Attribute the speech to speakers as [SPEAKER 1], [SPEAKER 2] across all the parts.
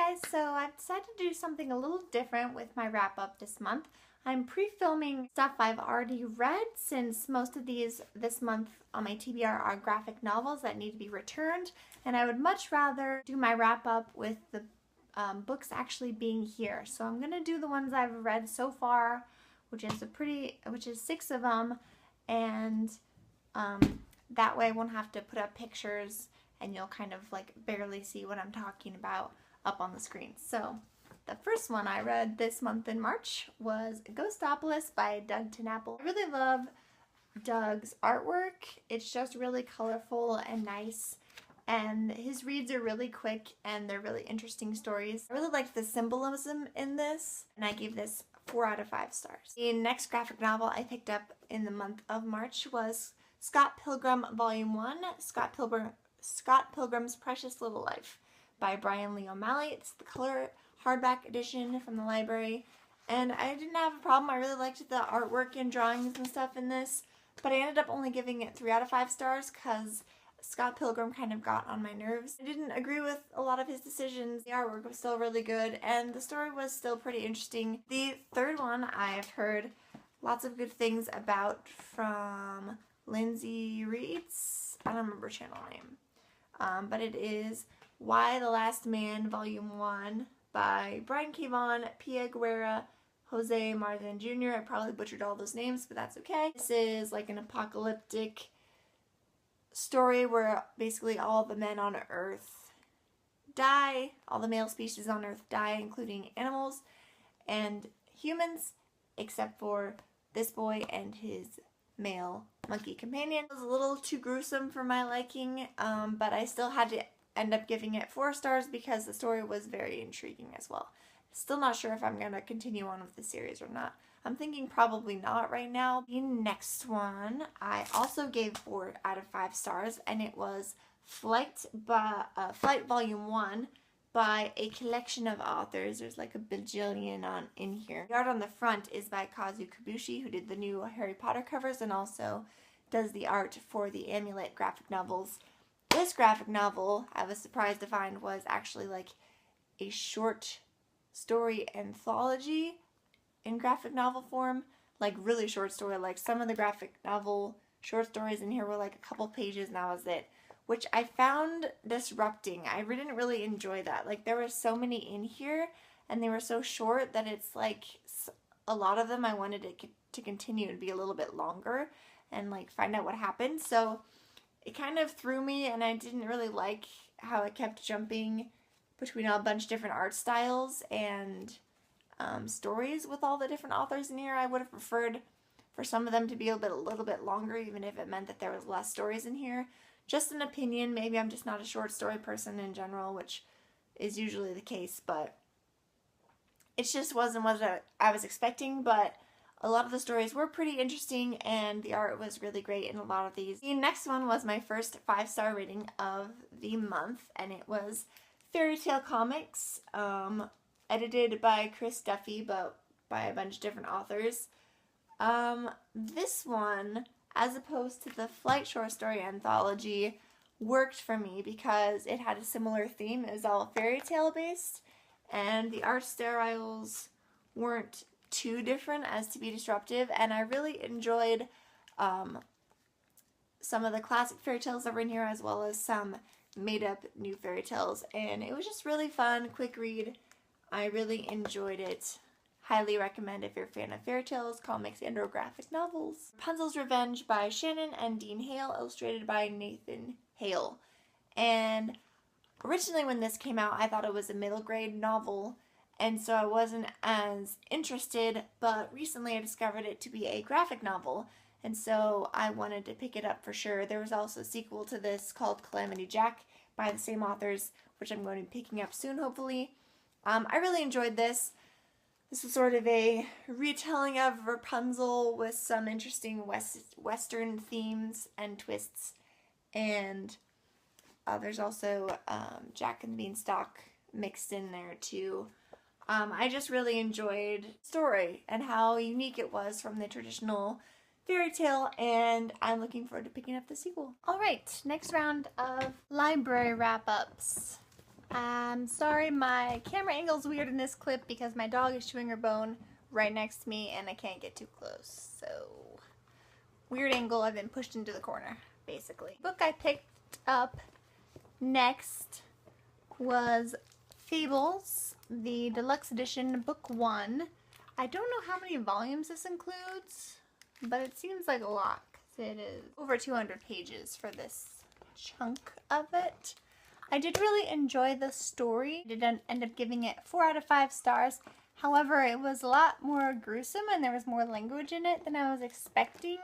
[SPEAKER 1] Hi guys, so I've decided to do something a little different with my wrap up this month. I'm pre-filming stuff I've already read since most of these this month on my TBR are graphic novels that need to be returned, and I would much rather do my wrap up with the books actually being here. So I'm gonna do the ones I've read so far, which is 6 of them, and that way I won't have to put up pictures and you'll kind of like barely see what I'm talking about up on the screen. So the first one I read this month in March was Opolis by Denton. I really love Doug's artwork. It's just really colorful and nice, and his reads are really quick and they're really interesting stories. I really liked the symbolism in this, and I gave this 4 out of 5 stars. The next graphic novel I picked up in the month of March was Scott Pilgrim Volume 1, Scott Pilgrim's Precious Little Life by Brian Lee O'Malley. It's the color hardback edition from the library, and I didn't have a problem. I really liked the artwork and drawings and stuff in this, but I ended up only giving it 3 out of 5 stars because Scott Pilgrim kind of got on my nerves. I didn't agree with a lot of his decisions. The artwork was still really good, and the story was still pretty interesting. The third one I've heard lots of good things about from Lindsay Reeds. I don't remember her channel name. But it is Why the Last Man Volume 1 by Brian K. Vaughan, Pia Guerra, Jose Marzan Jr. I probably butchered all those names, but that's okay. This is like an apocalyptic story where basically all the men on Earth die, all the male species on Earth die, including animals and humans, except for this boy and his male monkey companion. It was a little too gruesome for my liking, but I still had to end up giving it 4 stars because the story was very intriguing as well. Still not sure if I'm going to continue on with the series or not. I'm thinking probably not right now. The next one I also gave 4 out of 5 stars, and it was Flight Volume 1 by a collection of authors. There's like a bajillion in here. The art on the front is by Kazu Kibushi, who did the new Harry Potter covers and also does the art for the Amulet graphic novels. This graphic novel, I was surprised to find, was actually like a short story anthology in graphic novel form. Like really short story. Like some of the graphic novel short stories in here were like a couple pages and that was it, which I found disrupting. I didn't really enjoy that. Like there were so many in here and they were so short that it's like a lot of them I wanted it to continue and be a little bit longer and like find out what happened. So it kind of threw me, and I didn't really like how it kept jumping between a bunch of different art styles and stories with all the different authors in here. I would have preferred for some of them to be a little bit longer, even if it meant that there was less stories in here. Just an opinion. Maybe I'm just not a short story person in general, which is usually the case, but it just wasn't what I was expecting. But a lot of the stories were pretty interesting and the art was really great in a lot of these. The next one was my first 5-star rating of the month, and it was Fairy Tale Comics, edited by Chris Duffy, but by a bunch of different authors. This one, as opposed to the Flight short story anthology, worked for me because it had a similar theme. It was all fairy tale based, and the art styles weren't too different as to be disruptive, and I really enjoyed some of the classic fairy tales that were in here as well as some made up new fairy tales, and it was just really fun, quick read. I really enjoyed it. Highly recommend if you're a fan of fairy tales, comics, and or graphic novels. Rapunzel's Revenge by Shannon and Dean Hale, illustrated by Nathan Hale. And originally when this came out, I thought it was a middle grade novel, and so I wasn't as interested, but recently I discovered it to be a graphic novel, and so I wanted to pick it up for sure. There was also a sequel to this called Calamity Jack by the same authors, which I'm going to be picking up soon, hopefully. I really enjoyed this. This was sort of a retelling of Rapunzel with some interesting Western themes and twists, and there's also Jack and the Beanstalk mixed in there too. I just really enjoyed the story and how unique it was from the traditional fairy tale, and I'm looking forward to picking up the sequel. Alright, next round of library wrap-ups. I'm sorry, my camera angle's weird in this clip because my dog is chewing her bone right next to me and I can't get too close. So, weird angle, I've been pushed into the corner, basically. The book I picked up next was Feebles, the Deluxe Edition, Book 1. I don't know how many volumes this includes, but it seems like a lot, because it is over 200 pages for this chunk of it. I did really enjoy the story. I did end up giving it 4 out of 5 stars. However, it was a lot more gruesome and there was more language in it than I was expecting.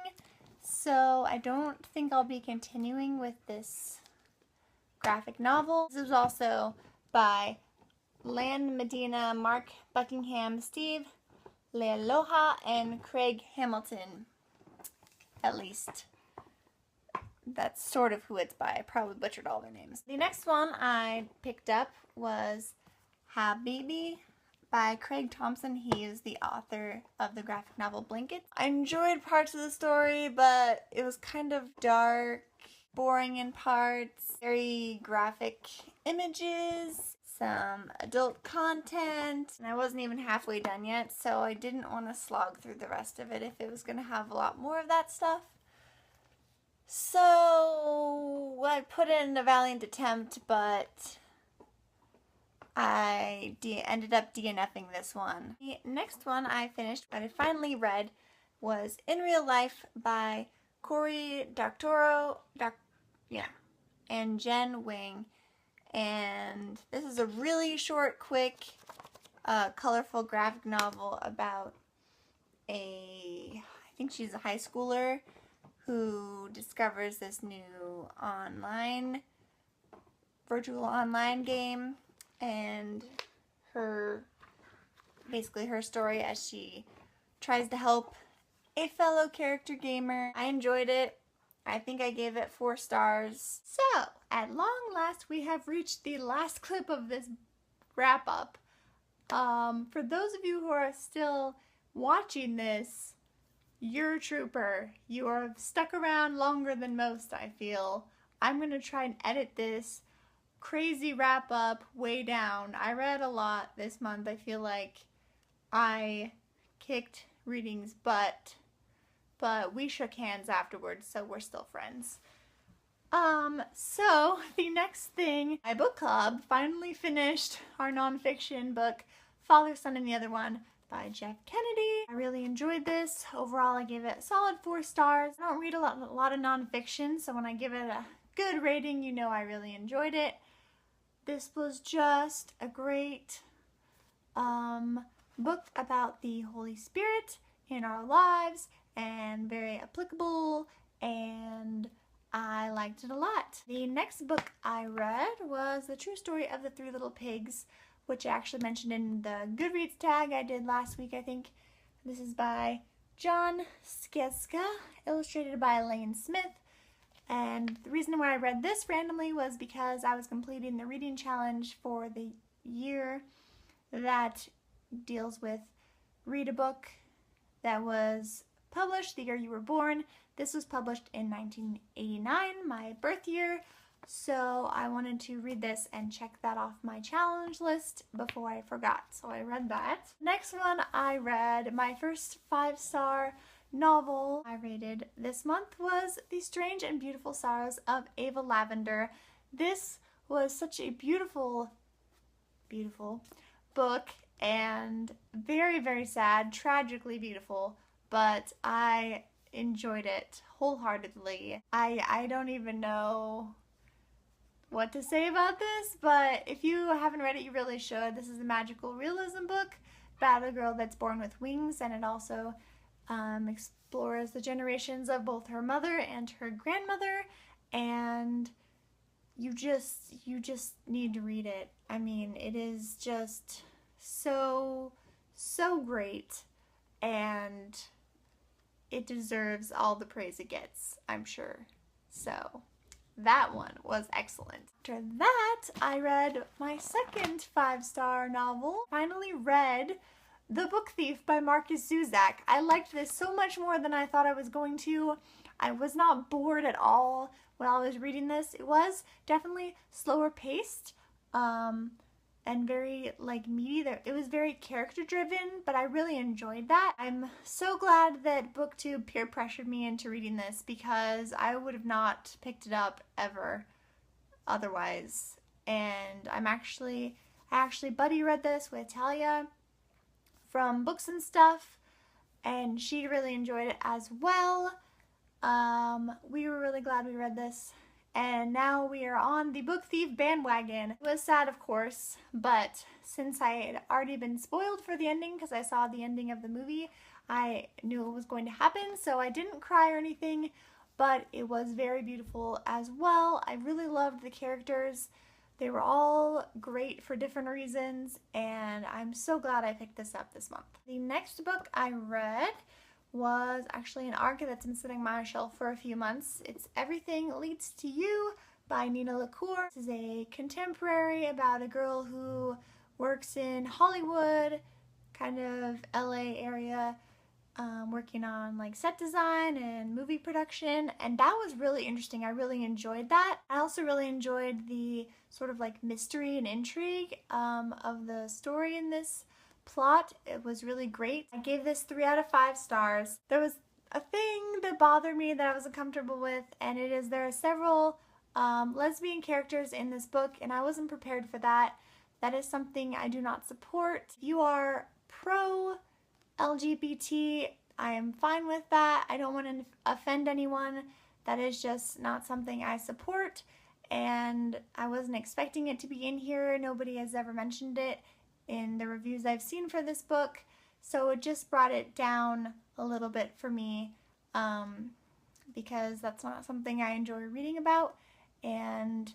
[SPEAKER 1] So I don't think I'll be continuing with this graphic novel. This was also by Land Medina, Mark Buckingham, Steve Lealoha, and Craig Hamilton. At least that's sort of who it's by. I probably butchered all their names. The next one I picked up was Habibi by Craig Thompson. He is the author of the graphic novel Blankets. I enjoyed parts of the story, but it was kind of dark, boring in parts, very graphic images, some adult content, and I wasn't even halfway done yet, so I didn't want to slog through the rest of it if it was going to have a lot more of that stuff. So I put in a valiant attempt, but I ended up DNFing this one. The next one I finished, that I finally read, was In Real Life by Cory, Doctorow, and Jen Wing. And this is a really short, quick, colorful graphic novel about I think she's a high schooler who discovers this new virtual online game, and basically her story as she tries to help a fellow character gamer. I enjoyed it. I think I gave it 4 stars. So, at long last, we have reached the last clip of this wrap-up. For those of you who are still watching this, you're a trooper. You have stuck around longer than most, I feel. I'm going to try and edit this crazy wrap-up way down. I read a lot this month. I feel like I kicked reading's butt. But we shook hands afterwards, so we're still friends. So the next thing, my book club finally finished our nonfiction book, Father, Son, and the Other One by Jeff Kennedy. I really enjoyed this. Overall, I gave it a solid 4 stars. I don't read a lot of nonfiction, so when I give it a good rating, you know I really enjoyed it. This was just a great book about the Holy Spirit in our lives, and very applicable, and I liked it a lot. The next book I read was The True Story of the 3 Little Pigs, which I actually mentioned in the Goodreads tag I did last week, I think. This is by John Skieska, illustrated by Elaine Smith, and the reason why I read this randomly was because I was completing the reading challenge for the year that deals with read a book that was published the year you were born. This was published in 1989, my birth year, so I wanted to read this and check that off my challenge list before I forgot, so I read that. Next one I read, my first 5-star novel I rated this month was The Strange and Beautiful Sorrows of Ava Lavender. This was such a beautiful, beautiful book, and very, very sad, tragically beautiful, but I enjoyed it wholeheartedly. I don't even know what to say about this, but if you haven't read it, you really should. This is a magical realism book about a girl that's born with wings, and it also explores the generations of both her mother and her grandmother, and you just need to read it. I mean, it is just so great, and it deserves all the praise it gets, I'm sure. So that one was excellent. After that, I read my second 5-star novel. Finally read The Book Thief by Markus Zusak. I liked this so much more than I thought I was going to. I was not bored at all when I was reading this. It was definitely slower paced, and very like meaty. It was very character driven, but I really enjoyed that. I'm so glad that BookTube peer pressured me into reading this because I would have not picked it up ever otherwise. And I actually buddy read this with Talia from Books and Stuff, and she really enjoyed it as well. We were really glad we read this, and now we are on the Book Thief bandwagon. It was sad, of course, but since I had already been spoiled for the ending because I saw the ending of the movie, I knew it was going to happen, so I didn't cry or anything, but it was very beautiful as well. I really loved the characters. They were all great for different reasons, and I'm so glad I picked this up this month. The next book I read was actually an ARC that's been sitting on my shelf for a few months. It's Everything Leads to You by Nina Lacour. This is a contemporary about a girl who works in Hollywood, kind of LA area, working on like set design and movie production, and that was really interesting. I really enjoyed that. I also really enjoyed the sort of like mystery and intrigue of the story in this plot. It was really great. I gave this 3 out of 5 stars. There was a thing that bothered me that I was uncomfortable with, and it is there are several lesbian characters in this book, and I wasn't prepared for that. That is something I do not support. If you are pro LGBT, I am fine with that. I don't want to offend anyone. That is just not something I support, and I wasn't expecting it to be in here. Nobody has ever mentioned it in the reviews I've seen for this book, so it just brought it down a little bit for me, because that's not something I enjoy reading about, and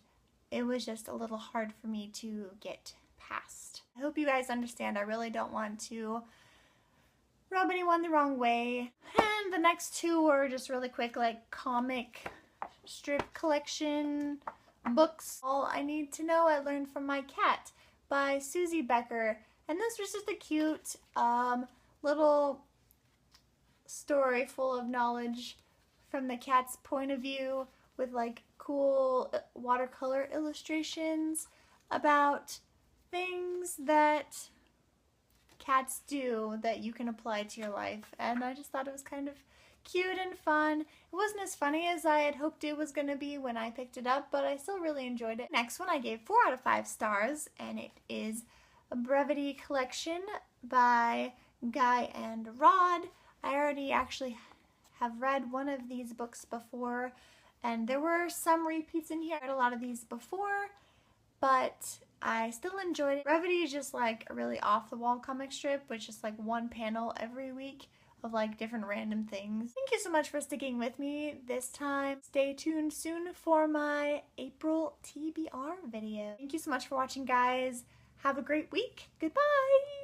[SPEAKER 1] it was just a little hard for me to get past. I hope you guys understand. I really don't want to rub anyone the wrong way. And the next 2 were just really quick, like comic strip collection books. All I Need to Know I Learned from My Cat by Susie Becker, and this was just a cute little story full of knowledge from the cat's point of view, with like cool watercolor illustrations about things that cats do that you can apply to your life, and I just thought it was kind of cute and fun. It wasn't as funny as I had hoped it was going to be when I picked it up, but I still really enjoyed it. Next one I gave 4 out of 5 stars, and it is a Brevity Collection by Guy and Rod. I already actually have read one of these books before, and there were some repeats in here. I read a lot of these before, but I still enjoyed it. Brevity is just like a really off-the-wall comic strip with just like one panel every week of like different random things. Thank you so much for sticking with me this time. Stay tuned soon for my April TBR video. Thank you so much for watching, guys. Have a great week. Goodbye!